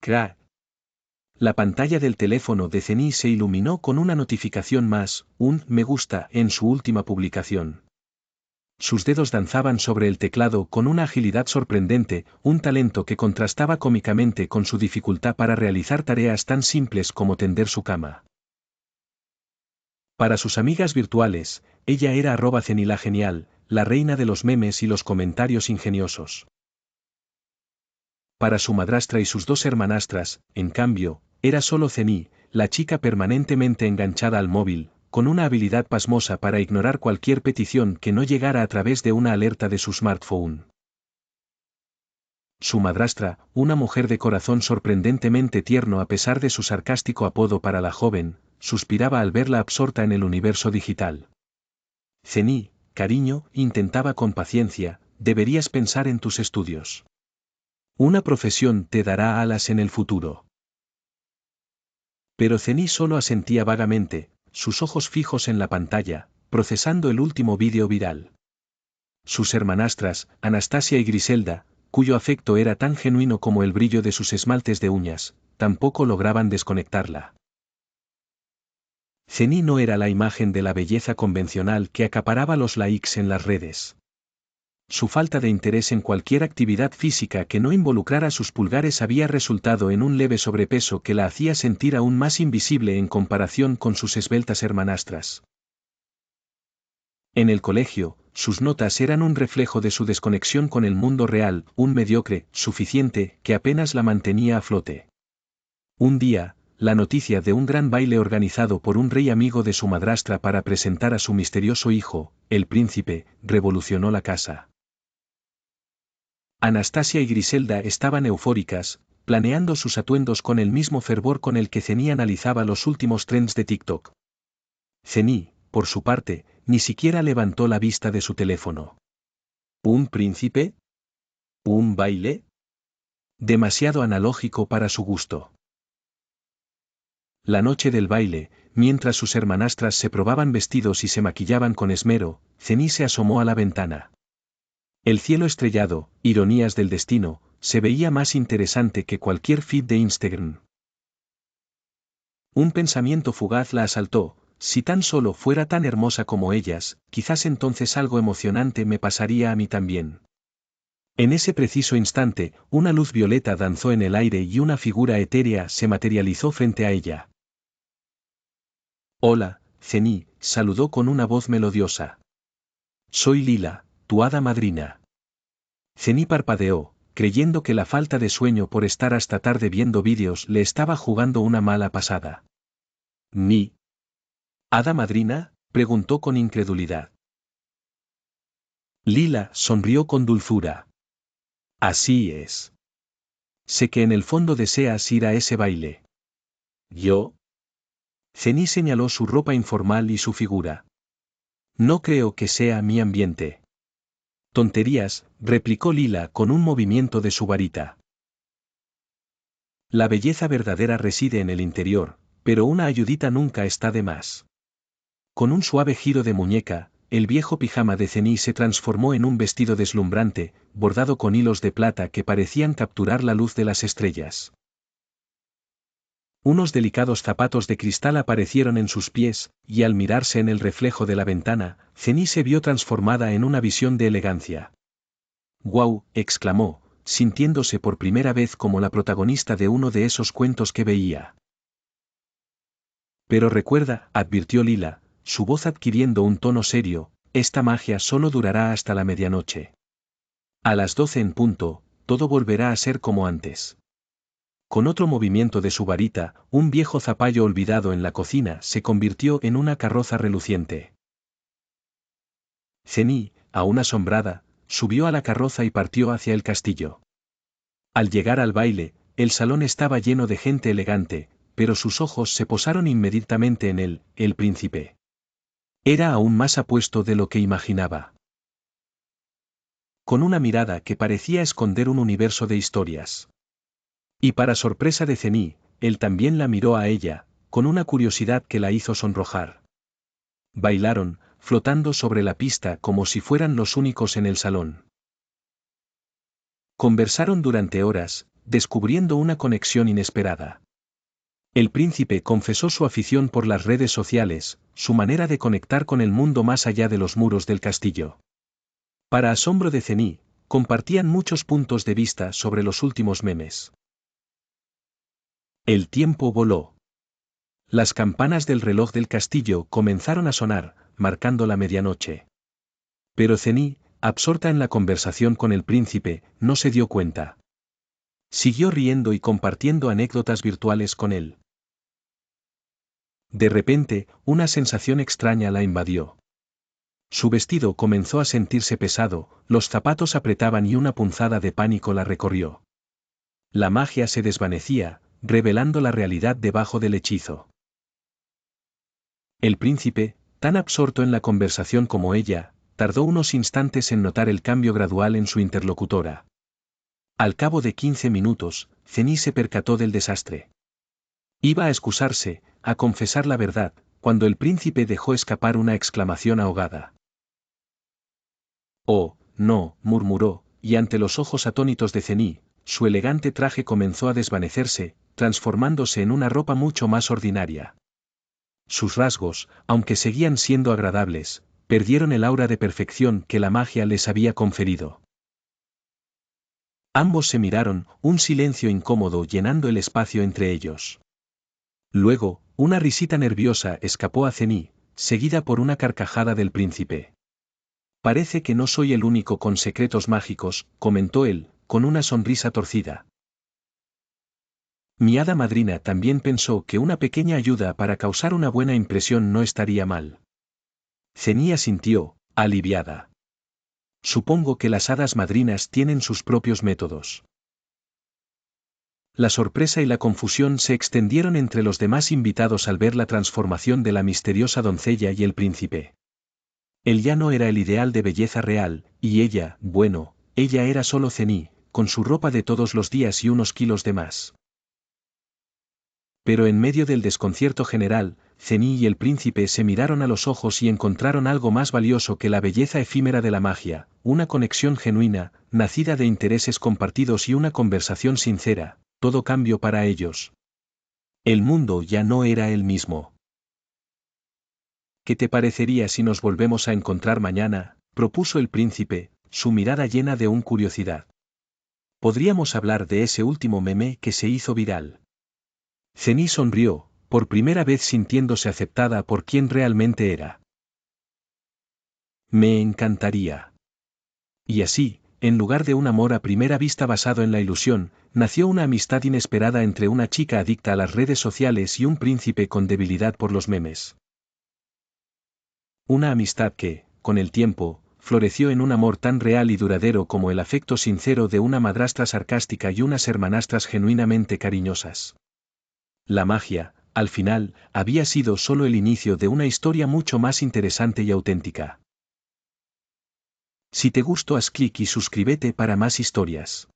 Crack. La pantalla del teléfono de Zenny se iluminó con una notificación más, un me gusta en su última publicación. Sus dedos danzaban sobre el teclado con una agilidad sorprendente, un talento que contrastaba cómicamente con su dificultad para realizar tareas tan simples como tender su cama. Para sus amigas virtuales, ella era @Zenny la genial, la reina de los memes y los comentarios ingeniosos. Para su madrastra y sus dos hermanastras, en cambio, era solo Zenny, la chica permanentemente enganchada al móvil, con una habilidad pasmosa para ignorar cualquier petición que no llegara a través de una alerta de su smartphone. Su madrastra, una mujer de corazón sorprendentemente tierno a pesar de su sarcástico apodo para la joven, suspiraba al verla absorta en el universo digital. Zenny, cariño, intentaba con paciencia, deberías pensar en tus estudios. Una profesión te dará alas en el futuro. Pero Zenny solo asentía vagamente, sus ojos fijos en la pantalla, procesando el último vídeo viral. Sus hermanastras, Anastasia y Griselda, cuyo afecto era tan genuino como el brillo de sus esmaltes de uñas, tampoco lograban desconectarla. Zenny no era la imagen de la belleza convencional que acaparaba los likes en las redes. Su falta de interés en cualquier actividad física que no involucrara sus pulgares había resultado en un leve sobrepeso que la hacía sentir aún más invisible en comparación con sus esbeltas hermanastras. En el colegio, sus notas eran un reflejo de su desconexión con el mundo real, un mediocre, suficiente, que apenas la mantenía a flote. Un día, la noticia de un gran baile organizado por un rey amigo de su madrastra para presentar a su misterioso hijo, el príncipe, revolucionó la casa. Anastasia y Griselda estaban eufóricas, planeando sus atuendos con el mismo fervor con el que Zenny analizaba los últimos trends de TikTok. Zenny, por su parte, ni siquiera levantó la vista de su teléfono. ¿Un príncipe? ¿Un baile? Demasiado analógico para su gusto. La noche del baile, mientras sus hermanastras se probaban vestidos y se maquillaban con esmero, Zenny se asomó a la ventana. El cielo estrellado, ironías del destino, se veía más interesante que cualquier feed de Instagram. Un pensamiento fugaz la asaltó: si tan solo fuera tan hermosa como ellas, quizás entonces algo emocionante me pasaría a mí también. En ese preciso instante, una luz violeta danzó en el aire y una figura etérea se materializó frente a ella. Hola, Zenny, saludó con una voz melodiosa. Soy Lila, tu hada madrina. Zenny parpadeó, creyendo que la falta de sueño por estar hasta tarde viendo vídeos le estaba jugando una mala pasada. ¿Ni hada madrina?, preguntó con incredulidad. Lila sonrió con dulzura. Así es. Sé que en el fondo deseas ir a ese baile. ¿Yo? Zenny señaló su ropa informal y su figura. No creo que sea mi ambiente. Tonterías, replicó Lila con un movimiento de su varita. La belleza verdadera reside en el interior, pero una ayudita nunca está de más. Con un suave giro de muñeca, el viejo pijama de Zenny se transformó en un vestido deslumbrante, bordado con hilos de plata que parecían capturar la luz de las estrellas. Unos delicados zapatos de cristal aparecieron en sus pies, y al mirarse en el reflejo de la ventana, Zenny se vio transformada en una visión de elegancia. ¡Guau!, exclamó, sintiéndose por primera vez como la protagonista de uno de esos cuentos que veía. Pero recuerda, advirtió Lila, su voz adquiriendo un tono serio, esta magia solo durará hasta la medianoche. A las 12 en punto, todo volverá a ser como antes. Con otro movimiento de su varita, un viejo zapallo olvidado en la cocina se convirtió en una carroza reluciente. Zenny, aún asombrada, subió a la carroza y partió hacia el castillo. Al llegar al baile, el salón estaba lleno de gente elegante, pero sus ojos se posaron inmediatamente en él, el príncipe. Era aún más apuesto de lo que imaginaba. Con una mirada que parecía esconder un universo de historias. Y para sorpresa de Zenny, él también la miró a ella, con una curiosidad que la hizo sonrojar. Bailaron, flotando sobre la pista como si fueran los únicos en el salón. Conversaron durante horas, descubriendo una conexión inesperada. El príncipe confesó su afición por las redes sociales, su manera de conectar con el mundo más allá de los muros del castillo. Para asombro de Zenny, compartían muchos puntos de vista sobre los últimos memes. El tiempo voló. Las campanas del reloj del castillo comenzaron a sonar, marcando la medianoche. Pero Zenny, absorta en la conversación con el príncipe, no se dio cuenta. Siguió riendo y compartiendo anécdotas virtuales con él. De repente, una sensación extraña la invadió. Su vestido comenzó a sentirse pesado, los zapatos apretaban y una punzada de pánico la recorrió. La magia se desvanecía, revelando la realidad debajo del hechizo. El príncipe, tan absorto en la conversación como ella, tardó unos instantes en notar el cambio gradual en su interlocutora. Al cabo de 15 minutos, Zenny se percató del desastre. Iba a excusarse, a confesar la verdad, cuando el príncipe dejó escapar una exclamación ahogada. «Oh, no», murmuró, y ante los ojos atónitos de Zenny, su elegante traje comenzó a desvanecerse, transformándose en una ropa mucho más ordinaria. Sus rasgos, aunque seguían siendo agradables, perdieron el aura de perfección que la magia les había conferido. Ambos se miraron, un silencio incómodo llenando el espacio entre ellos. Luego, una risita nerviosa escapó a Zenny, seguida por una carcajada del príncipe. «Parece que no soy el único con secretos mágicos», comentó él, con una sonrisa torcida. Mi hada madrina también pensó que una pequeña ayuda para causar una buena impresión no estaría mal. Zenny asintió, aliviada. Supongo que las hadas madrinas tienen sus propios métodos. La sorpresa y la confusión se extendieron entre los demás invitados al ver la transformación de la misteriosa doncella y el príncipe. Él ya no era el ideal de belleza real, y ella, bueno, ella era solo Zenny, con su ropa de todos los días y unos kilos de más. Pero en medio del desconcierto general, Zenny y el príncipe se miraron a los ojos y encontraron algo más valioso que la belleza efímera de la magia, una conexión genuina, nacida de intereses compartidos y una conversación sincera. Todo cambió para ellos. El mundo ya no era el mismo. «¿Qué te parecería si nos volvemos a encontrar mañana?», propuso el príncipe, su mirada llena de curiosidad. «Podríamos hablar de ese último meme que se hizo viral». Zenny sonrió, por primera vez sintiéndose aceptada por quien realmente era. «Me encantaría». Y así, en lugar de un amor a primera vista basado en la ilusión, nació una amistad inesperada entre una chica adicta a las redes sociales y un príncipe con debilidad por los memes. Una amistad que, con el tiempo, floreció en un amor tan real y duradero como el afecto sincero de una madrastra sarcástica y unas hermanastras genuinamente cariñosas. La magia, al final, había sido solo el inicio de una historia mucho más interesante y auténtica. Si te gustó, haz clic y suscríbete para más historias.